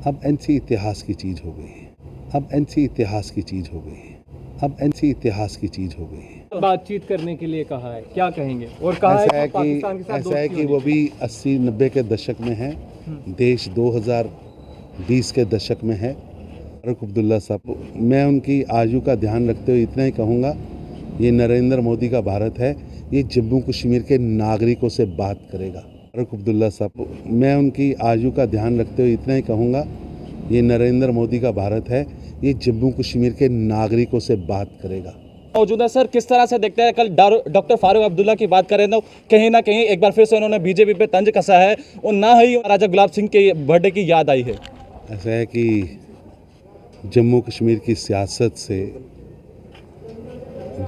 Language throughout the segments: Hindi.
अब एनसी इतिहास की चीज़ हो गई है। अब एनसी इतिहास की चीज़ हो गई है। अब एनसी इतिहास की चीज़ हो गई है। बातचीत करने के लिए कहा है, क्या कहेंगे? और कहा है कि पाकिस्तान के साथ ऐसा है दोस्ती कि वो होनी भी 80-90 के दशक में है, देश 2020 के दशक में है। फारूक अब्दुल्ला साहब, मैं उनकी आयु का ध्यान रखते हुए इतना ही कहूँगा, ये नरेंद्र मोदी का भारत है, ये जम्मू कश्मीर के नागरिकों से बात करेगा। फारूक अब्दुल्ला साहब, मैं उनकी आयु का ध्यान रखते हुए इतना ही कहूँगा, ये नरेंद्र मोदी का भारत है, ये जम्मू कश्मीर के नागरिकों से बात करेगा। मौजूद है सर, किस तरह से देखते हैं? कल डॉक्टर फारूक अब्दुल्ला की बात करें तो कहीं ना कहीं एक बार फिर से उन्होंने बीजेपी पे तंज कसा है और ना ही राजा गुलाब सिंह के बर्थडे की याद आई है। ऐसा है कि जम्मू कश्मीर की सियासत से,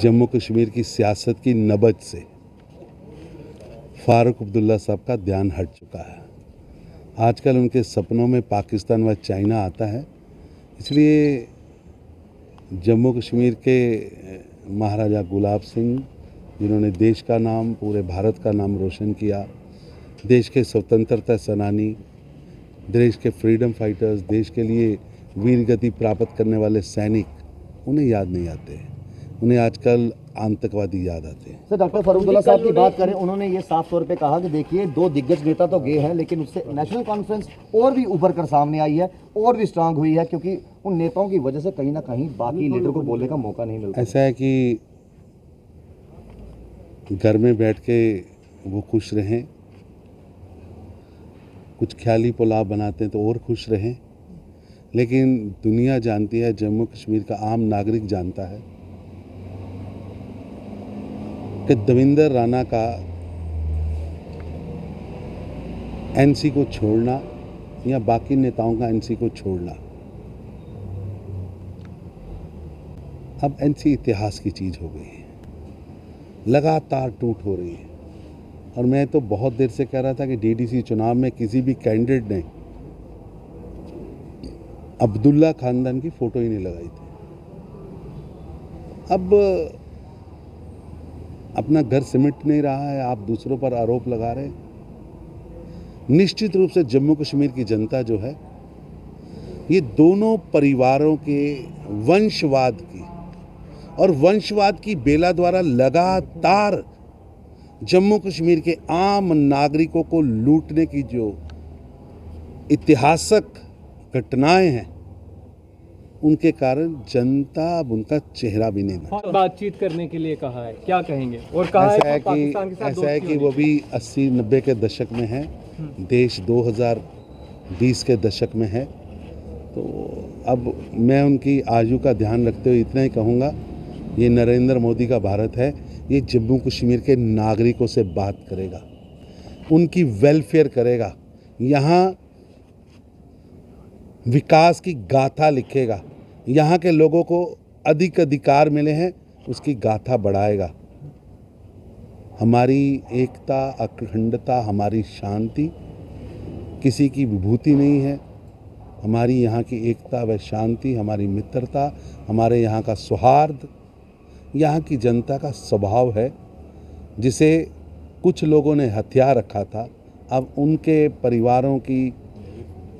जम्मू कश्मीर की सियासत की नबज से फारूक अब्दुल्ला साहब का ध्यान हट चुका है। आजकल उनके सपनों में पाकिस्तान व चाइना आता है, इसलिए जम्मू कश्मीर के महाराजा गुलाब सिंह, जिन्होंने देश का नाम, पूरे भारत का नाम रोशन किया, देश के स्वतंत्रता सेनानी, देश के फ्रीडम फाइटर्स, देश के लिए वीर गति प्राप्त करने वाले सैनिक, उन्हें याद नहीं आते हैं। उन्हें आजकल आतंकवादी याद आते हैं। सर, डॉक्टर फारूक अब्दुल्ला साहब की बात करें, उन्होंने ये साफ तौर पे कहा कि देखिए, दो दिग्गज नेता तो गए हैं, लेकिन उससे नेशनल कॉन्फ्रेंस और भी उभर कर सामने आई है और भी स्ट्रांग हुई है, क्योंकि उन नेताओं की वजह से कहीं ना कहीं बाकी लीडर को बोलने का मौका नहीं मिलता। ऐसा है कि घर में बैठ के वो खुश रहें, कुछ ख्याली पुलाव बनाते हैं तो और खुश रहें, लेकिन दुनिया जानती है, जम्मू कश्मीर का आम नागरिक जानता है कि देवेंद्र राणा का एनसी को छोड़ना या बाकी नेताओं का एनसी को छोड़ना अब एनसी इतिहास की चीज़ हो गई है। लगातार टूट हो रही है और मैं तो बहुत देर से कह रहा था कि डीडीसी चुनाव में किसी भी कैंडिडेट ने अब्दुल्ला खानदान की फोटो ही नहीं लगाई थी। अब अपना घर सिमट नहीं रहा है, आप दूसरों पर आरोप लगा रहे हैं। निश्चित रूप से जम्मू कश्मीर की जनता जो है, ये दोनों परिवारों के वंशवाद की और वंशवाद की बेला द्वारा लगातार जम्मू कश्मीर के आम नागरिकों को लूटने की जो ऐतिहासिक घटनाएं हैं, उनके कारण जनता अब उनका चेहरा भी नहीं देखती। बातचीत करने के लिए कहा है, क्या कहेंगे? और कहा है कि पाकिस्तान के साथ ऐसा है दोस्ती कि होनी वो भी 80-90 के दशक में है, देश 2020 के दशक में है। तो अब मैं उनकी आयु का ध्यान रखते हुए इतना ही कहूँगा, ये नरेंद्र मोदी का भारत है, ये जम्मू कश्मीर के नागरिकों से बात करेगा, उनकी वेलफेयर करेगा, यहाँ विकास की गाथा लिखेगा, यहाँ के लोगों को अधिक अधिकार मिले हैं उसकी गाथा बढ़ाएगा। हमारी एकता, अखंडता, हमारी शांति किसी की विभूति नहीं है। हमारी यहाँ की एकता व शांति, हमारी मित्रता, हमारे यहाँ का सौहार्द, यहाँ की जनता का स्वभाव है, जिसे कुछ लोगों ने हथिया रखा था। अब उनके परिवारों की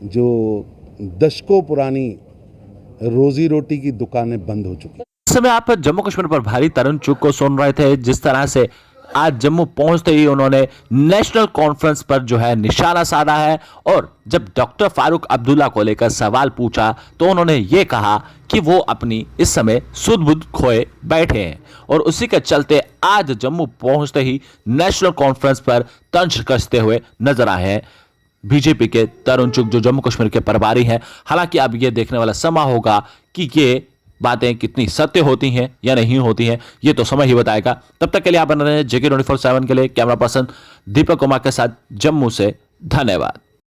जो दशकों पुरानी रोजी रोटी की दुकानें बंद हो चुकी। इस समय आप जम्मू कश्मीर पर भारी तरुण चुग को सुन रहे थे। जिस तरह से आज जम्मू पहुंचते ही उन्होंने नेशनल कॉन्फ्रेंस पर जो है निशाना साधा है और जब डॉक्टर फारूक अब्दुल्ला को लेकर सवाल पूछा तो उन्होंने ये कहा कि वो अपनी इस समय सुध बुध खोए बैठे हैं और उसी के चलते आज जम्मू पहुंचते ही नेशनल कॉन्फ्रेंस पर तंज कसते हुए नजर आए हैं बीजेपी के तरुण चुग, जो जम्मू कश्मीर के प्रभारी हैं। हालांकि अब ये देखने वाला समय होगा कि ये बातें कितनी सत्य होती हैं या नहीं होती हैं, ये तो समय ही बताएगा। तब तक के लिए आप बने रहे JK 24/7 के लिए। कैमरा पर्सन दीपक कुमार के साथ जम्मू से, धन्यवाद।